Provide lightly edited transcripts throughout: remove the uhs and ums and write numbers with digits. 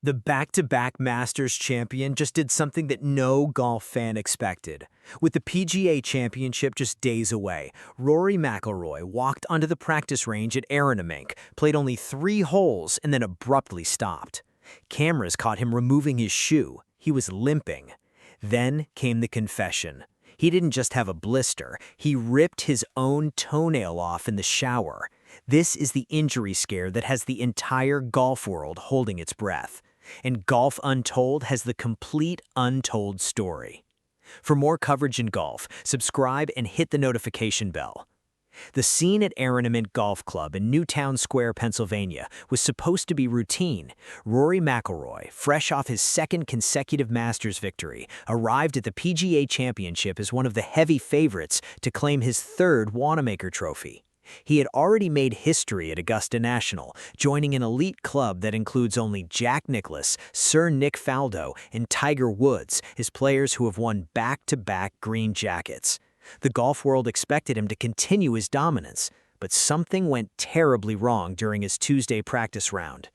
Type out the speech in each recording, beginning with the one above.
The back-to-back Masters champion just did something that no golf fan expected. With the PGA Championship just days away, Rory McIlroy walked onto the practice range at Arnhem, played only 3 holes, and then abruptly stopped. Cameras caught him removing his shoe. He was limping. Then came the confession. He didn't just have a blister, he ripped his own toenail off in the shower. This is the injury scare that has the entire golf world holding its breath. And Golf Untold has the complete untold story. For more coverage in golf, subscribe and hit the notification bell. The scene at Arnhem Golf Club in Newtown Square, Pennsylvania, was supposed to be routine. Rory McIlroy, fresh off his second consecutive Masters victory, arrived at the PGA Championship as one of the heavy favorites to claim his 3rd Wanamaker trophy. He had already made history at Augusta National, joining an elite club that includes only Jack Nicklaus, Sir Nick Faldo, and Tiger Woods, his players who have won back-to-back green jackets. The golf world expected him to continue his dominance, but something went terribly wrong during his Tuesday practice round.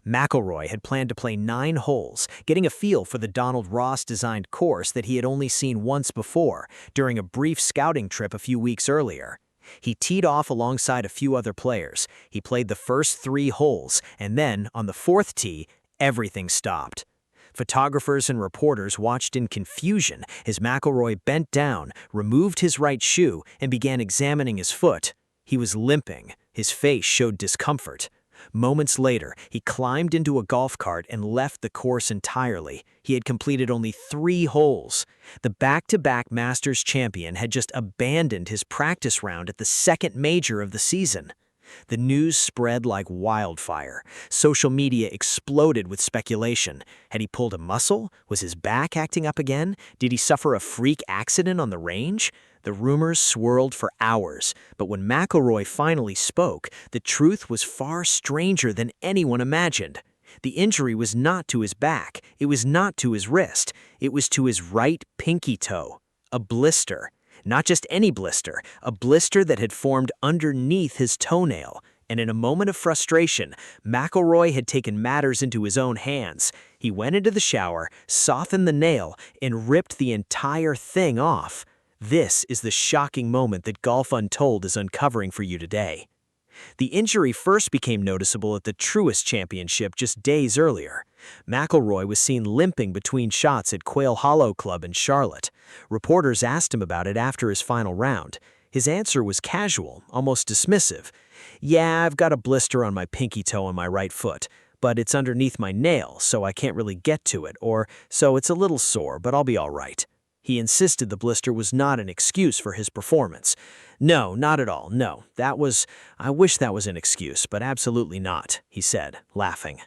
McIlroy had planned to play 9 holes, getting a feel for the Donald Ross-designed course that he had only seen once before, during a brief scouting trip a few weeks earlier. He teed off alongside a few other players. He played the first 3 holes, and then, on the 4th tee, everything stopped. Photographers and reporters watched in confusion as McIlroy bent down, removed his right shoe, and began examining his foot. He was limping. His face showed discomfort. Moments later, he climbed into a golf cart and left the course entirely. He had completed only 3 holes. The back-to-back Masters champion had just abandoned his practice round at the 2nd major of the season. The news spread like wildfire. Social media exploded with speculation. Had he pulled a muscle? Was his back acting up again? Did he suffer a freak accident on the range? The rumors swirled for hours, but when McIlroy finally spoke, the truth was far stranger than anyone imagined. The injury was not to his back, it was not to his wrist, it was to his right pinky toe. A blister. Not just any blister, a blister that had formed underneath his toenail. And in a moment of frustration, McIlroy had taken matters into his own hands. He went into the shower, softened the nail, and ripped the entire thing off. This is the shocking moment that Golf Untold is uncovering for you today. The injury first became noticeable at the Truist Championship just days earlier. McIlroy was seen limping between shots at Quail Hollow Club in Charlotte. Reporters asked him about it after his final round. His answer was casual, almost dismissive. "Yeah, I've got a blister on my pinky toe on my right foot, but it's underneath my nail, so I can't really get to it, or so it's a little sore, but I'll be all right." He insisted the blister was not an excuse for his performance. "No, not at all, no. I wish that was an excuse, but absolutely not," he said, laughing.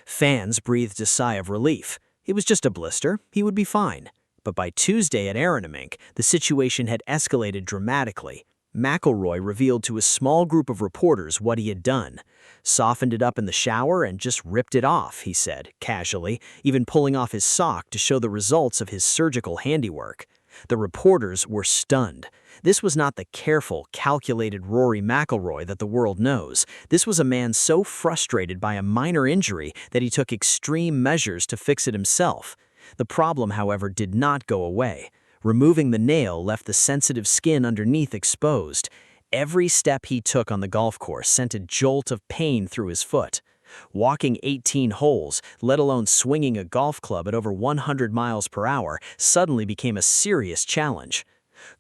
Fans breathed a sigh of relief. It was just a blister. He would be fine. But by Tuesday at Arnhem, the situation had escalated dramatically. McIlroy revealed to a small group of reporters what he had done. "Softened it up in the shower and just ripped it off," he said, casually, even pulling off his sock to show the results of his surgical handiwork. The reporters were stunned. This was not the careful, calculated Rory McIlroy that the world knows. This was a man so frustrated by a minor injury that he took extreme measures to fix it himself. The problem, however, did not go away. Removing the nail left the sensitive skin underneath exposed. Every step he took on the golf course sent a jolt of pain through his foot. Walking 18 holes, let alone swinging a golf club at over 100 miles per hour, suddenly became a serious challenge.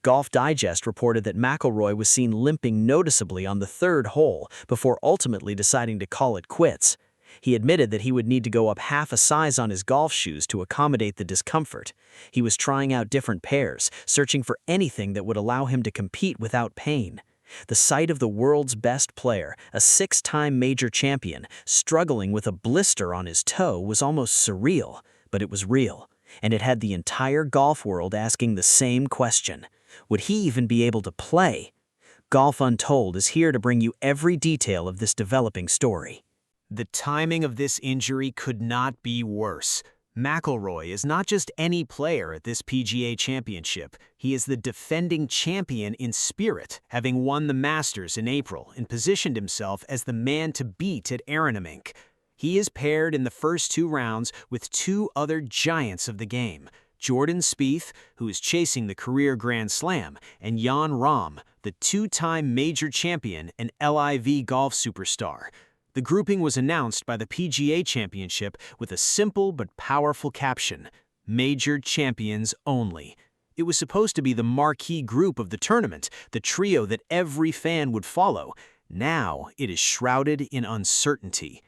Golf Digest reported that McIlroy was seen limping noticeably on the 3rd hole before ultimately deciding to call it quits. He admitted that he would need to go up half a size on his golf shoes to accommodate the discomfort. He was trying out different pairs, searching for anything that would allow him to compete without pain. The sight of the world's best player, a 6-time major champion, struggling with a blister on his toe was almost surreal, but it was real, and it had the entire golf world asking the same question. Would he even be able to play? Golf Untold is here to bring you every detail of this developing story. The timing of this injury could not be worse. McIlroy is not just any player at this PGA Championship. He is the defending champion in spirit, having won the Masters in April and positioned himself as the man to beat at Arnhem. He is paired in the first two rounds with two other giants of the game, Jordan Spieth, who is chasing the career Grand Slam, and Jan Rahm, the two-time major champion and LIV golf superstar. The grouping was announced by the PGA Championship with a simple but powerful caption, "Major Champions Only." It was supposed to be the marquee group of the tournament, the trio that every fan would follow. Now it is shrouded in uncertainty.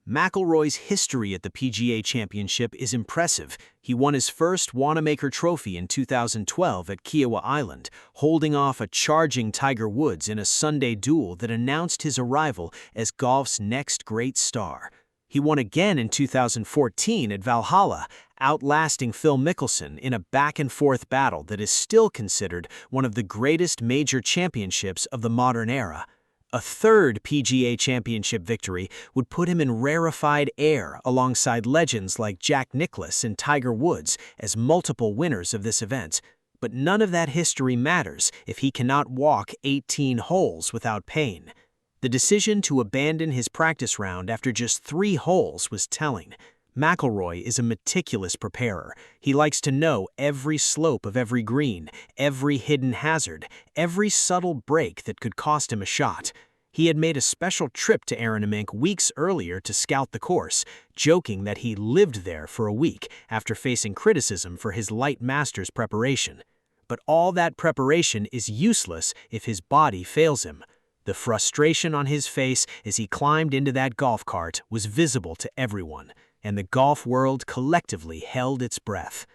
McIlroy's history at the PGA Championship is impressive. He won his first Wanamaker Trophy in 2012 at Kiowa Island, holding off a charging Tiger Woods in a Sunday duel that announced his arrival as golf's next great star. He won again in 2014 at Valhalla, outlasting Phil Mickelson in a back-and-forth battle that is still considered one of the greatest major championships of the modern era. A third PGA Championship victory would put him in rarefied air alongside legends like Jack Nicklaus and Tiger Woods as multiple winners of this event. But none of that history matters if he cannot walk 18 holes without pain. The decision to abandon his practice round after just 3 holes was telling. McIlroy is a meticulous preparer. He likes to know every slope of every green, every hidden hazard, every subtle break that could cost him a shot. He had made a special trip to Arnhem weeks earlier to scout the course, joking that he lived there for a week after facing criticism for his light Masters preparation. But all that preparation is useless if his body fails him. The frustration on his face as he climbed into that golf cart was visible to everyone, and the golf world collectively held its breath.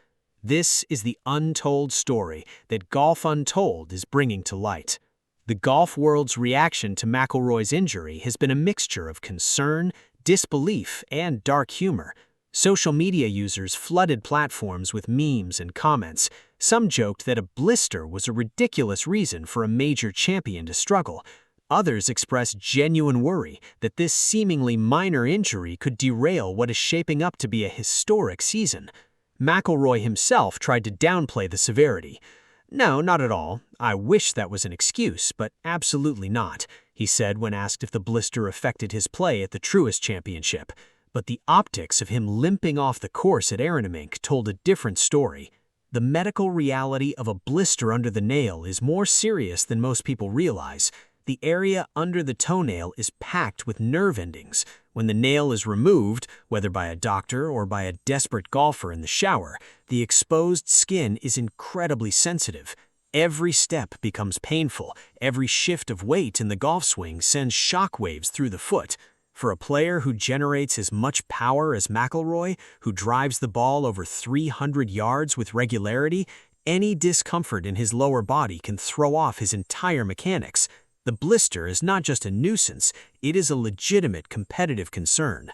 This is the untold story that Golf Untold is bringing to light. The golf world's reaction to McIlroy's injury has been a mixture of concern, disbelief, and dark humor. Social media users flooded platforms with memes and comments. Some joked that a blister was a ridiculous reason for a major champion to struggle. Others expressed genuine worry that this seemingly minor injury could derail what is shaping up to be a historic season. McIlroy himself tried to downplay the severity. "No, not at all. I wish that was an excuse, but absolutely not," he said when asked if the blister affected his play at the Truist Championship. But the optics of him limping off the course at Arnhem told a different story. The medical reality of a blister under the nail is more serious than most people realize. The area under the toenail is packed with nerve endings. When the nail is removed, whether by a doctor or by a desperate golfer in the shower, the exposed skin is incredibly sensitive. Every step becomes painful. Every shift of weight in the golf swing sends shockwaves through the foot. For a player who generates as much power as McIlroy, who drives the ball over 300 yards with regularity, any discomfort in his lower body can throw off his entire mechanics. The blister is not just a nuisance, it is a legitimate competitive concern.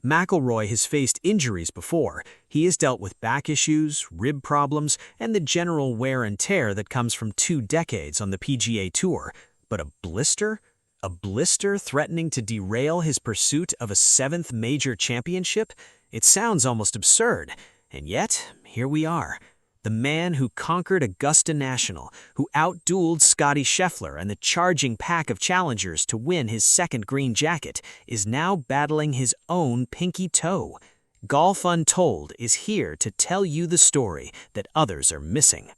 McIlroy has faced injuries before. He has dealt with back issues, rib problems, and the general wear and tear that comes from 2 decades on the PGA Tour. But a blister? A blister threatening to derail his pursuit of a 7th major championship? It sounds almost absurd. And yet, here we are. The man who conquered Augusta National, who outdueled Scottie Scheffler and the charging pack of challengers to win his 2nd green jacket, is now battling his own pinky toe. Golf Untold is here to tell you the story that others are missing.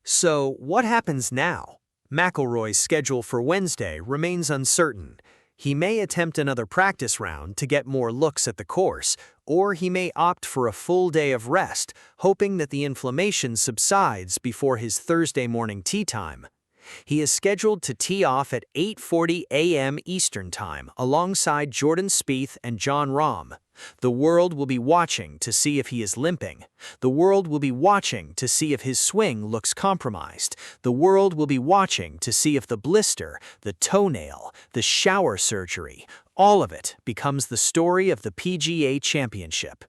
So, what happens now? McIlroy's schedule for Wednesday remains uncertain. He may attempt another practice round to get more looks at the course, or he may opt for a full day of rest, hoping that the inflammation subsides before his Thursday morning tee time. He is scheduled to tee off at 8:40 a.m. Eastern Time alongside Jordan Spieth and Jon Rahm. The world will be watching to see if he is limping. The world will be watching to see if his swing looks compromised. The world will be watching to see if the blister, the toenail, the shower surgery, all of it becomes the story of the PGA Championship.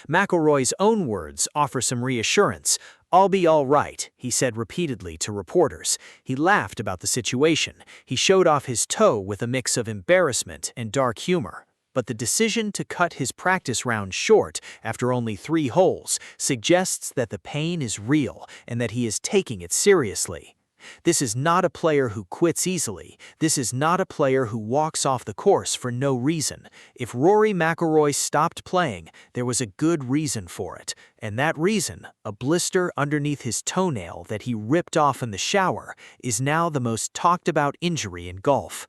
McIlroy's own words offer some reassurance. "I'll be all right," he said repeatedly to reporters. He laughed about the situation. He showed off his toe with a mix of embarrassment and dark humor. But the decision to cut his practice round short after only 3 holes suggests that the pain is real and that he is taking it seriously. This is not a player who quits easily. This is not a player who walks off the course for no reason. If Rory McIlroy stopped playing, there was a good reason for it. And that reason, a blister underneath his toenail that he ripped off in the shower, is now the most talked about injury in golf.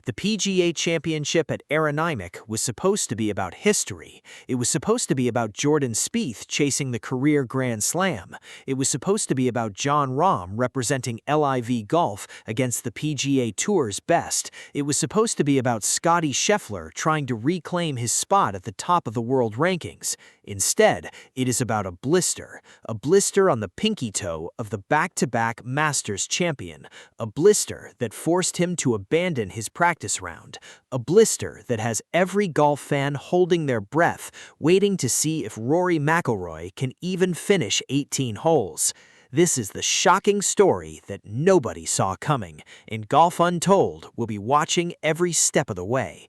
The PGA Championship at Aronimik was supposed to be about history. It was supposed to be about Jordan Spieth chasing the career Grand Slam. It was supposed to be about Jon Rahm representing LIV Golf against the PGA Tour's best. It was supposed to be about Scottie Scheffler trying to reclaim his spot at the top of the world rankings. Instead, it is about a blister on the pinky toe of the back-to-back Masters champion, a blister that forced him to abandon his practice round, a blister that has every golf fan holding their breath, waiting to see if Rory McIlroy can even finish 18 holes. This is the shocking story that nobody saw coming, and Golf Untold will be watching every step of the way.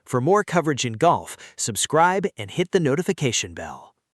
For more coverage in golf, subscribe and hit the notification bell.